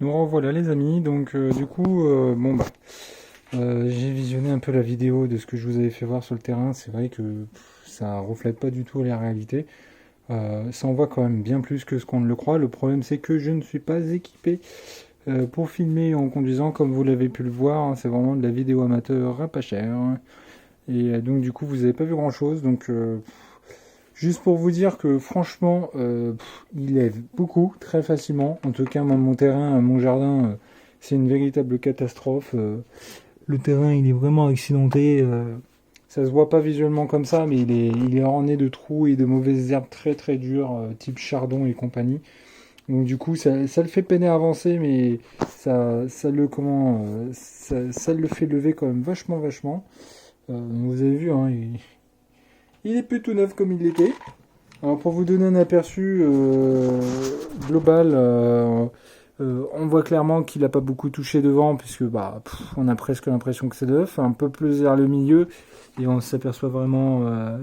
Nous revoilà les amis, donc du coup, j'ai visionné un peu la vidéo de ce que je vous avais fait voir sur le terrain. C'est vrai que ça reflète pas du tout la réalité. Ça en voit quand même bien plus que ce qu'on ne le croit. Le problème c'est que je ne suis pas équipé pour filmer en conduisant comme vous l'avez pu le voir, hein. C'est vraiment de la vidéo amateur à pas cher, hein. Et donc du coup vous n'avez pas vu grand chose. Donc juste pour vous dire que franchement, il lève beaucoup, très facilement. En tout cas, moi, mon terrain, mon jardin, c'est une véritable catastrophe. Le terrain, il est vraiment accidenté. Ça se voit pas visuellement comme ça, mais il est orné de trous et de mauvaises herbes très très dures, type chardon et compagnie. Donc du coup, ça le fait peiner à avancer, mais ça le fait lever quand même vachement, vachement. Vous avez vu, hein, il est plus tout neuf comme il l'était. Alors pour vous donner un aperçu global, on voit clairement qu'il n'a pas beaucoup touché devant, puisque on a presque l'impression que c'est d'œuf, un peu plus vers le milieu, et on s'aperçoit vraiment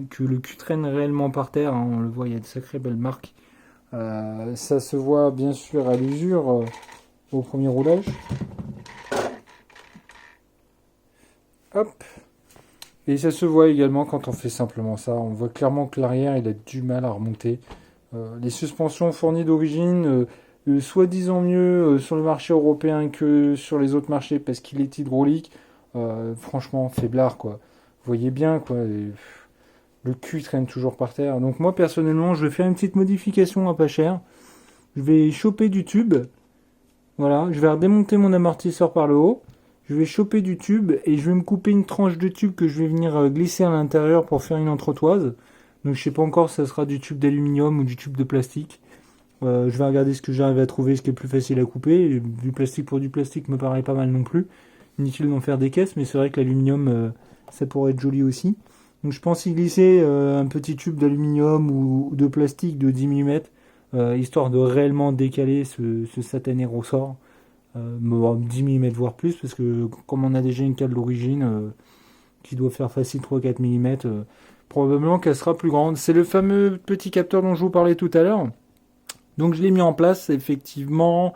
que le cul traîne réellement par terre, hein. On le voit, il y a de sacrées belles marques. Ça se voit bien sûr à l'usure au premier roulage. Hop. Et ça se voit également quand on fait simplement ça. On voit clairement que l'arrière il a du mal à remonter. Les suspensions fournies d'origine, soi-disant mieux sur le marché européen que sur les autres marchés parce qu'il est hydraulique. Franchement, faiblard quoi. Vous voyez bien quoi. Le cul traîne toujours par terre. Donc moi personnellement, je vais faire une petite modification à pas cher. Je vais choper du tube. Voilà, je vais redémonter mon amortisseur par le haut. Je vais choper du tube et je vais me couper une tranche de tube que je vais venir glisser à l'intérieur pour faire une entretoise. Donc je sais pas encore si ça sera du tube d'aluminium ou du tube de plastique. Je vais regarder ce que j'arrive à trouver, ce qui est le plus facile à couper. Du plastique pour du plastique me paraît pas mal non plus. Inutile d'en faire des caisses, mais c'est vrai que l'aluminium, ça pourrait être joli aussi. Donc je pense y glisser un petit tube d'aluminium ou de plastique de 10 mm, histoire de réellement décaler ce satané ressort. 10 mm voire plus, parce que comme on a déjà une cale d'origine qui doit faire facile 3-4 mm, probablement qu'elle sera plus grande. C'est le fameux petit capteur dont je vous parlais tout à l'heure. Donc je l'ai mis en place, effectivement.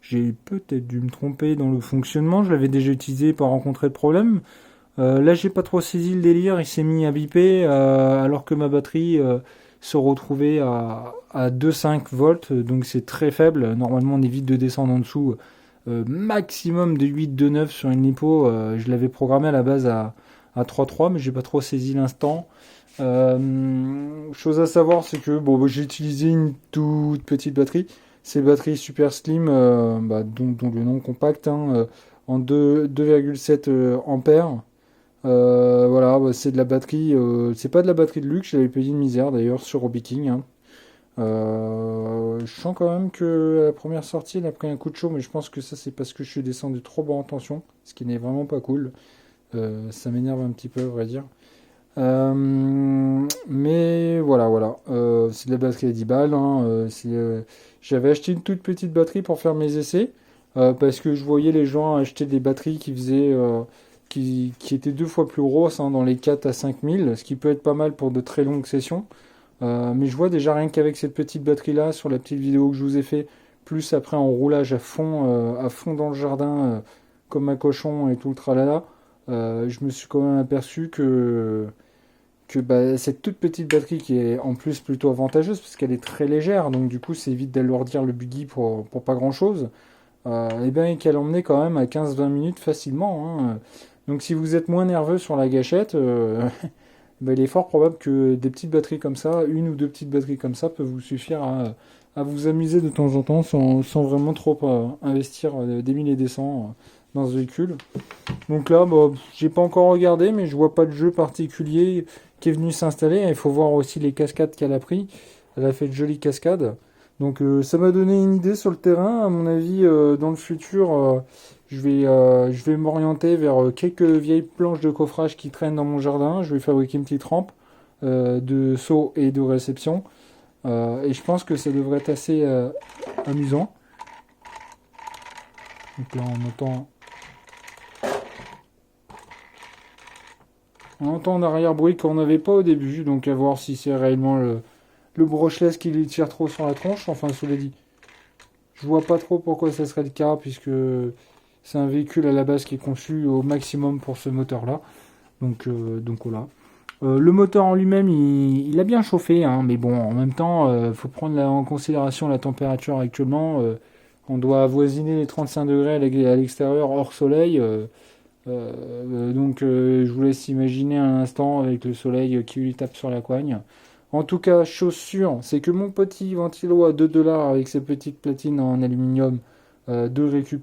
J'ai peut-être dû me tromper dans le fonctionnement, je l'avais déjà utilisé pour rencontrer de problème. Là j'ai pas trop saisi le délire, il s'est mis à biper alors que ma batterie se retrouvait à 2,5 volts, donc c'est très faible. Normalement on évite de descendre en dessous, maximum de 8,9 sur une lipo. Je l'avais programmé à la base à 3,3, mais j'ai pas trop saisi l'instant. Chose à savoir, c'est que j'ai utilisé une toute petite batterie. C'est batterie super slim, dont le nom compact, hein, en 2,7 ampères. Voilà, c'est de la batterie. C'est pas de la batterie de luxe, j'avais payé une misère d'ailleurs sur Robiking, hein. Je sens quand même que à la première sortie, elle a pris un coup de chaud, mais je pense que ça c'est parce que je suis descendu trop bas en tension, ce qui n'est vraiment pas cool. Ça m'énerve un petit peu, à vrai dire. Mais voilà, voilà. C'est de la batterie à 10 balles, hein. J'avais acheté une toute petite batterie pour faire mes essais, parce que je voyais les gens acheter des batteries qui étaient deux fois plus grosses, hein, dans les 4 à 5000, ce qui peut être pas mal pour de très longues sessions. Mais je vois déjà rien qu'avec cette petite batterie là, sur la petite vidéo que je vous ai fait, plus après en roulage à fond dans le jardin, comme un cochon et tout le tralala, je me suis quand même aperçu que cette toute petite batterie qui est en plus plutôt avantageuse parce qu'elle est très légère, donc du coup c'est évite d'alourdir le buggy pour pas grand chose, et bien qu'elle emmenait quand même à 15-20 minutes facilement, hein. Donc si vous êtes moins nerveux sur la gâchette, il est fort probable que des petites batteries comme ça, une ou deux petites batteries comme ça, peuvent vous suffire à vous amuser de temps en temps sans vraiment trop investir des milliers et des cents dans ce véhicule. Donc là, j'ai pas encore regardé, mais je vois pas de jeu particulier qui est venu s'installer. Il faut voir aussi les cascades qu'elle a pris. Elle a fait de jolies cascades. Donc ça m'a donné une idée sur le terrain. À mon avis, dans le futur, je vais m'orienter vers quelques vieilles planches de coffrage qui traînent dans mon jardin. Je vais fabriquer une petite rampe de saut et de réception. Et je pense que ça devrait être assez amusant. Donc là, on entend en arrière-bruit qu'on n'avait pas au début. Donc à voir si c'est réellement le brocheless qui lui tire trop sur la tronche. Enfin, cela dit, Je vois pas trop pourquoi ça serait le cas, puisque c'est un véhicule à la base qui est conçu au maximum pour ce moteur-là. Donc voilà. Le moteur en lui-même, il a bien chauffé, hein, mais bon, en même temps, faut prendre en considération la température actuellement. On doit avoisiner les 35 degrés à l'extérieur hors soleil. Je vous laisse imaginer un instant avec le soleil qui lui tape sur la coigne. En tout cas, chose sûre, c'est que mon petit ventilo à 2 dollars avec ses petites platines en aluminium de récup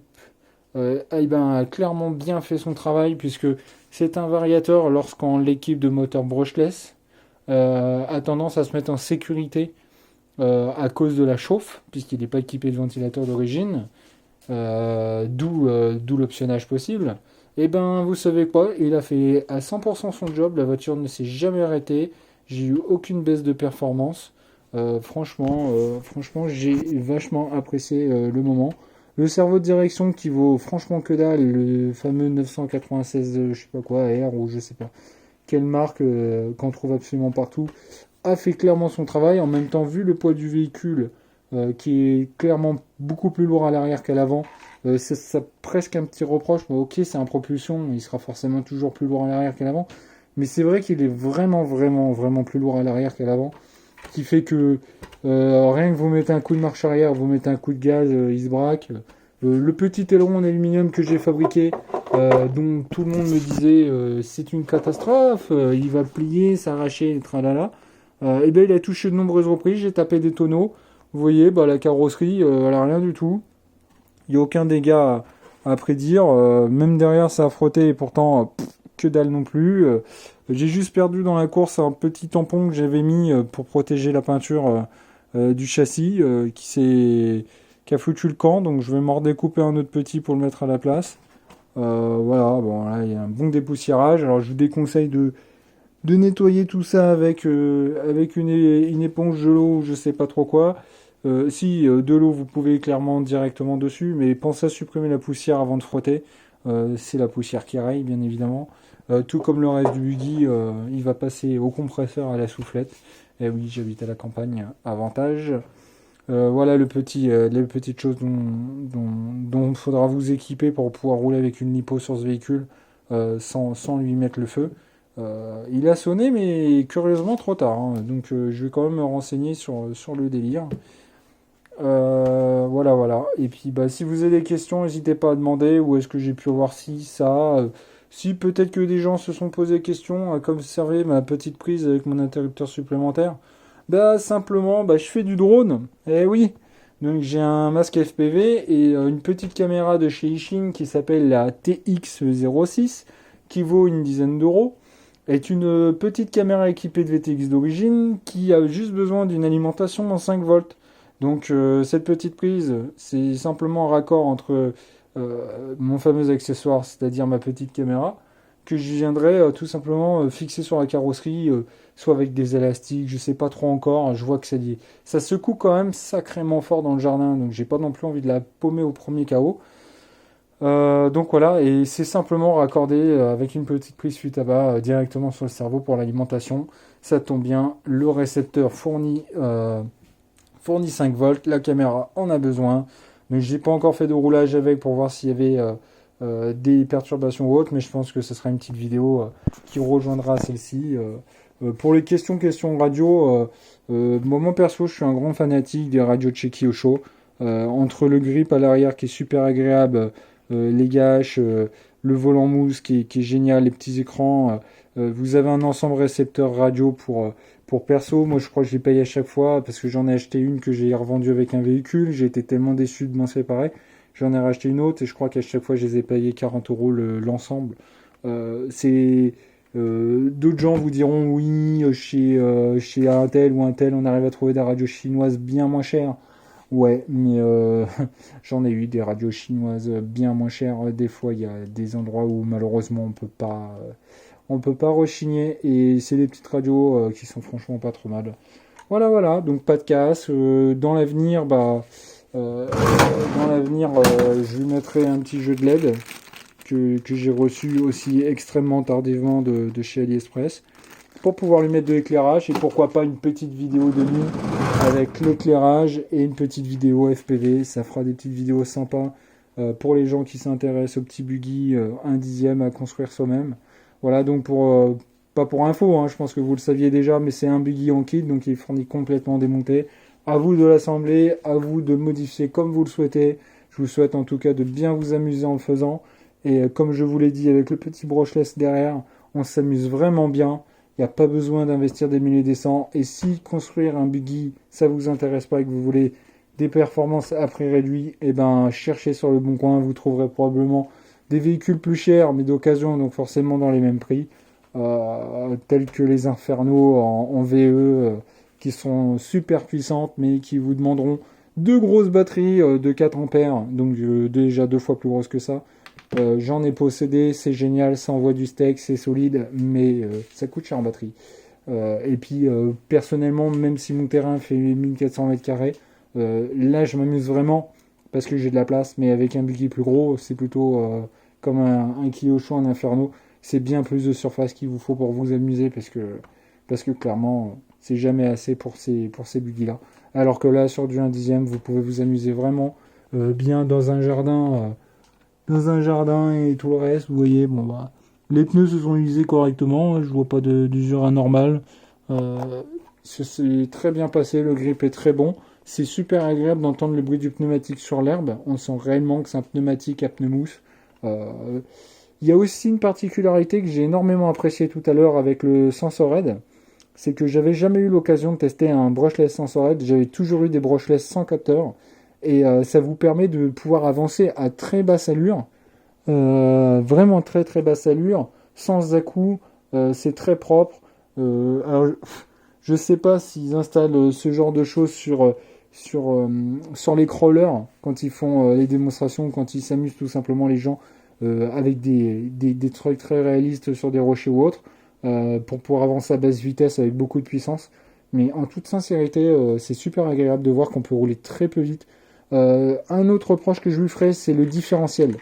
a clairement bien fait son travail, puisque c'est un variateur lorsqu'on l'équipe de moteur brushless a tendance à se mettre en sécurité à cause de la chauffe, puisqu'il n'est pas équipé de ventilateur d'origine, d'où l'optionnage possible. Et ben, vous savez quoi, il a fait à 100% son job, la voiture ne s'est jamais arrêtée, j'ai eu aucune baisse de performance. Franchement, j'ai vachement apprécié le moment. Le cerveau de direction qui vaut franchement que dalle, le fameux 996, je sais pas quoi, R ou je sais pas quelle marque qu'on trouve absolument partout, a fait clairement son travail. En même temps, vu le poids du véhicule, qui est clairement beaucoup plus lourd à l'arrière qu'à l'avant, c'est ça presque un petit reproche. Bon, ok, c'est un propulsion, il sera forcément toujours plus lourd à l'arrière qu'à l'avant, mais c'est vrai qu'il est vraiment plus lourd à l'arrière qu'à l'avant, qui fait que rien que vous mettez un coup de marche arrière, vous mettez un coup de gaz, il se braque. Le petit aileron en aluminium que j'ai fabriqué, dont tout le monde me disait c'est une catastrophe, il va plier, s'arracher, tralala. Et bien il a touché de nombreuses reprises, j'ai tapé des tonneaux. Vous voyez, la carrosserie, elle a rien du tout. Il n'y a aucun dégât à prédire. Même derrière, ça a frotté et pourtant, que dalle non plus. J'ai juste perdu dans la course un petit tampon que j'avais mis pour protéger la peinture du châssis qui a foutu le camp. Donc je vais m'en redécouper un autre petit pour le mettre à la place. Voilà, bon là il y a un bon dépoussiérage. Alors je vous déconseille de nettoyer tout ça avec une éponge de l'eau ou je sais pas trop quoi. De l'eau vous pouvez clairement directement dessus, mais pensez à supprimer la poussière avant de frotter. C'est la poussière qui raye bien évidemment. Tout comme le reste du buggy, il va passer au compresseur à la soufflette. Et oui, j'habite à la campagne, avantage. Voilà les petites choses dont il faudra vous équiper pour pouvoir rouler avec une lipo sur ce véhicule sans lui mettre le feu. Il a sonné, mais curieusement trop tard, hein. Donc je vais quand même me renseigner sur le délire. Voilà. Et puis si vous avez des questions, n'hésitez pas à demander où est-ce que j'ai pu avoir ci, ça. Si peut-être que des gens se sont posé des questions, comme servait ma petite prise avec mon interrupteur supplémentaire. Simplement, je fais du drone. Eh oui. Donc j'ai un masque FPV et une petite caméra de chez Ishin qui s'appelle la TX06, qui vaut une dizaine d'euros. Est une petite caméra équipée de VTX d'origine qui a juste besoin d'une alimentation en 5 volts. Donc cette petite prise, c'est simplement un raccord entre mon fameux accessoire, c'est-à-dire ma petite caméra, que je viendrai tout simplement fixer sur la carrosserie, soit avec des élastiques, je sais pas trop encore. Je vois que ça secoue quand même sacrément fort dans le jardin, donc j'ai pas non plus envie de la paumer au premier KO. Donc voilà, et c'est simplement raccordé avec une petite prise fuite à bas directement sur le cerveau pour l'alimentation. Ça tombe bien, le récepteur fournit 5 volts, la caméra en a besoin. Mais j'ai pas encore fait de roulage avec pour voir s'il y avait des perturbations ou autres, mais je pense que ce sera une petite vidéo qui rejoindra celle-ci. Pour les questions radio, moi perso, je suis un grand fanatique des radios de chez Kyosho. Entre le grip à l'arrière qui est super agréable, les gâches, le volant mousse qui est génial, les petits écrans. Vous avez un ensemble récepteur radio pour perso. Moi je crois que je les paye à chaque fois parce que j'en ai acheté une que j'ai revendue avec un véhicule. J'ai été tellement déçu de m'en séparer. J'en ai racheté une autre et je crois qu'à chaque fois je les ai payés 40 euros l'ensemble. D'autres gens vous diront oui, chez un tel ou un tel on arrive à trouver des radios chinoises bien moins chères. Ouais, mais j'en ai eu des radios chinoises bien moins chères. Des fois, il y a des endroits où malheureusement on peut pas rechigner. Et c'est des petites radios qui sont franchement pas trop mal. Voilà. Donc pas de casse. Dans l'avenir, je lui mettrai un petit jeu de LED que j'ai reçu aussi extrêmement tardivement de chez AliExpress pour pouvoir lui mettre de l'éclairage et pourquoi pas une petite vidéo de nuit avec l'éclairage et une petite vidéo FPV. Ça fera des petites vidéos sympas pour les gens qui s'intéressent au petit buggy 1/10 à construire soi-même. Voilà, donc pas pour info, hein, je pense que vous le saviez déjà, mais c'est un buggy en kit, donc il est fourni complètement démonté. À vous de l'assembler, à vous de le modifier comme vous le souhaitez. Je vous souhaite en tout cas de bien vous amuser en le faisant. Et comme je vous l'ai dit, avec le petit brushless derrière, on s'amuse vraiment bien. Il n'y a pas besoin d'investir des milliers des cents. Et si construire un buggy, ça vous intéresse pas et que vous voulez des performances à prix réduit, eh ben cherchez sur le bon coin. Vous trouverez probablement des véhicules plus chers, mais d'occasion, donc forcément dans les mêmes prix, tels que les Inferno en VE, qui sont super puissantes, mais qui vous demanderont deux grosses batteries de 4 ampères, donc déjà 2 fois plus grosses que ça. J'en ai possédé, c'est génial, ça envoie du steak, c'est solide, mais ça coûte cher en batterie. Et puis personnellement, même si mon terrain fait 1400 mètres carrés, là je m'amuse vraiment parce que j'ai de la place, mais avec un buggy plus gros, c'est plutôt comme un Kyosho en Inferno, c'est bien plus de surface qu'il vous faut pour vous amuser parce que clairement c'est jamais assez pour ces buggy là. Alors que là sur du 1/10, vous pouvez vous amuser vraiment bien dans un jardin et tout le reste. Vous voyez, bon bah les pneus se sont usés correctement, je vois pas d'usure anormale. Ça s'est très bien passé, le grip est très bon. C'est super agréable d'entendre le bruit du pneumatique sur l'herbe. On sent réellement que c'est un pneumatique à pneumousse. Il y a aussi une particularité que j'ai énormément appréciée tout à l'heure avec le Sensored. C'est que j'avais jamais eu l'occasion de tester un brushless Sensored. J'avais toujours eu des brushless sans capteur. Et ça vous permet de pouvoir avancer à très basse allure. Vraiment très très basse allure. Sans à-coups. C'est très propre. Alors, je sais pas s'ils installent ce genre de choses sur les crawlers quand ils font les démonstrations, quand ils s'amusent tout simplement les gens avec des trucs très réalistes sur des rochers ou autres pour pouvoir avancer à basse vitesse avec beaucoup de puissance. Mais en toute sincérité, c'est super agréable de voir qu'on peut rouler très peu vite. Un autre reproche que je lui ferai, c'est le différentiel.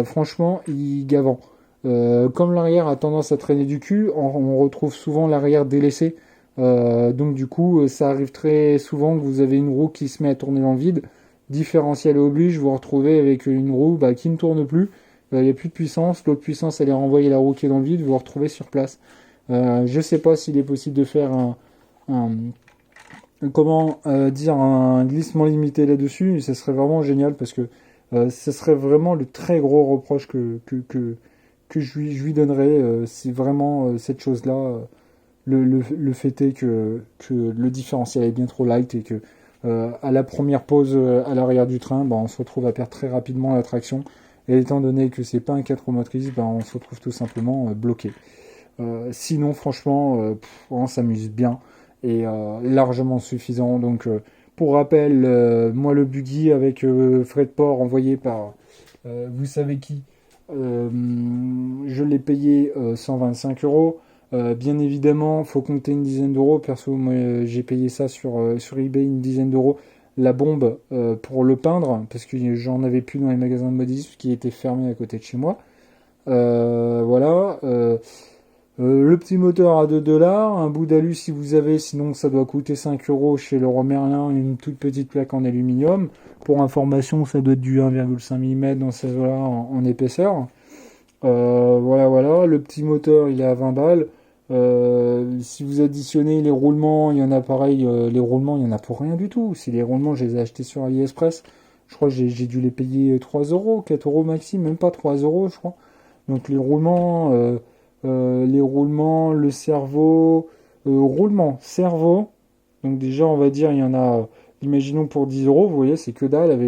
Franchement, il gavant. Comme l'arrière a tendance à traîner du cul, on retrouve souvent l'arrière délaissé. Donc du coup, ça arrive très souvent que vous avez une roue qui se met à tourner dans le vide. Différentiel oblige, vous vous retrouvez avec une roue qui ne tourne plus. Il n'y a plus de puissance. L'autre puissance, elle est renvoyée la roue qui est dans le vide. Vous vous retrouvez sur place. Je ne sais pas s'il est possible de faire un glissement limité là-dessus. Ça serait vraiment génial parce que ce serait vraiment le très gros reproche que je lui donnerais. C'est vraiment cette chose-là. Le fait est que le différentiel est bien trop light et que à la première pause à l'arrière du train, on se retrouve à perdre très rapidement la traction. Et étant donné que c'est pas un 4 roues motrices, on se retrouve tout simplement bloqué. Sinon, franchement, on s'amuse bien et largement suffisant. Donc, pour rappel, moi le buggy avec frais de port envoyé par vous savez qui, je l'ai payé 125 euros. Bien évidemment, faut compter une dizaine d'euros. Perso, moi, j'ai payé ça sur eBay une dizaine d'euros. La bombe pour le peindre, parce que j'en avais plus dans les magasins de modisme qui étaient fermés à côté de chez moi. Voilà. Le petit moteur à 2 $, un bout d'alu si vous avez, sinon ça doit coûter 5 euros chez Leroy Merlin, une toute petite plaque en aluminium. Pour information, ça doit être du 1,5 mm dans ces eaux-là en épaisseur. Voilà. Le petit moteur, il est à 20 balles. Si vous additionnez les roulements, il y en a pareil, les roulements, il y en a pour rien du tout. Si les roulements, je les ai achetés sur AliExpress, je crois que j'ai dû les payer 3 euros, 4 euros maxi, même pas 3 euros, je crois. Donc les roulements, le cerveau. Donc déjà, on va dire, il y en a, imaginons pour 10 euros, vous voyez, c'est que dalle.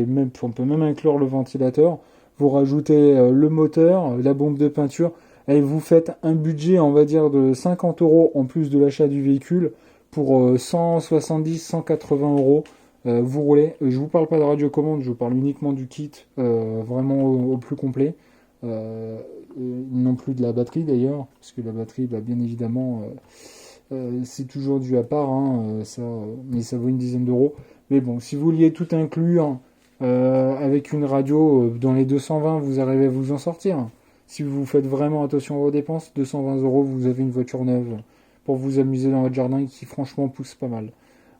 On peut même inclure le ventilateur. Vous rajoutez le moteur, la bombe de peinture, et vous faites un budget, on va dire, de 50 euros en plus de l'achat du véhicule pour 170, 180 euros. Vous roulez. Je vous parle pas de radiocommande, je vous parle uniquement du kit, vraiment au plus complet. Non plus de la batterie d'ailleurs, parce que la batterie, bien évidemment, c'est toujours dû à part, mais ça vaut une dizaine d'euros. Mais bon, si vous vouliez tout inclure avec une radio, dans les 220, vous arrivez à vous en sortir. Si vous faites vraiment attention à vos dépenses, 220 euros, vous avez une voiture neuve pour vous amuser dans votre jardin qui franchement pousse pas mal.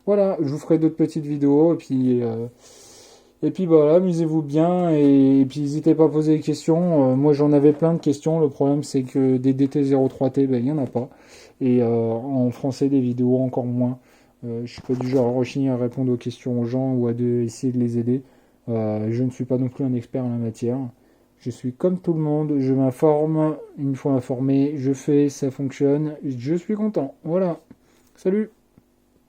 Voilà, je vous ferai d'autres petites vidéos et puis bah, voilà, amusez-vous bien et puis n'hésitez pas à poser des questions. Moi j'en avais plein de questions. Le problème c'est que des DT03T, ben, il n'y en a pas. Et en français des vidéos encore moins. Je suis pas du genre à rechigner à répondre aux questions aux gens ou essayer de les aider. Je ne suis pas non plus un expert en la matière. Je suis comme tout le monde, je m'informe, une fois informé, je fais, ça fonctionne, je suis content. Voilà. Salut!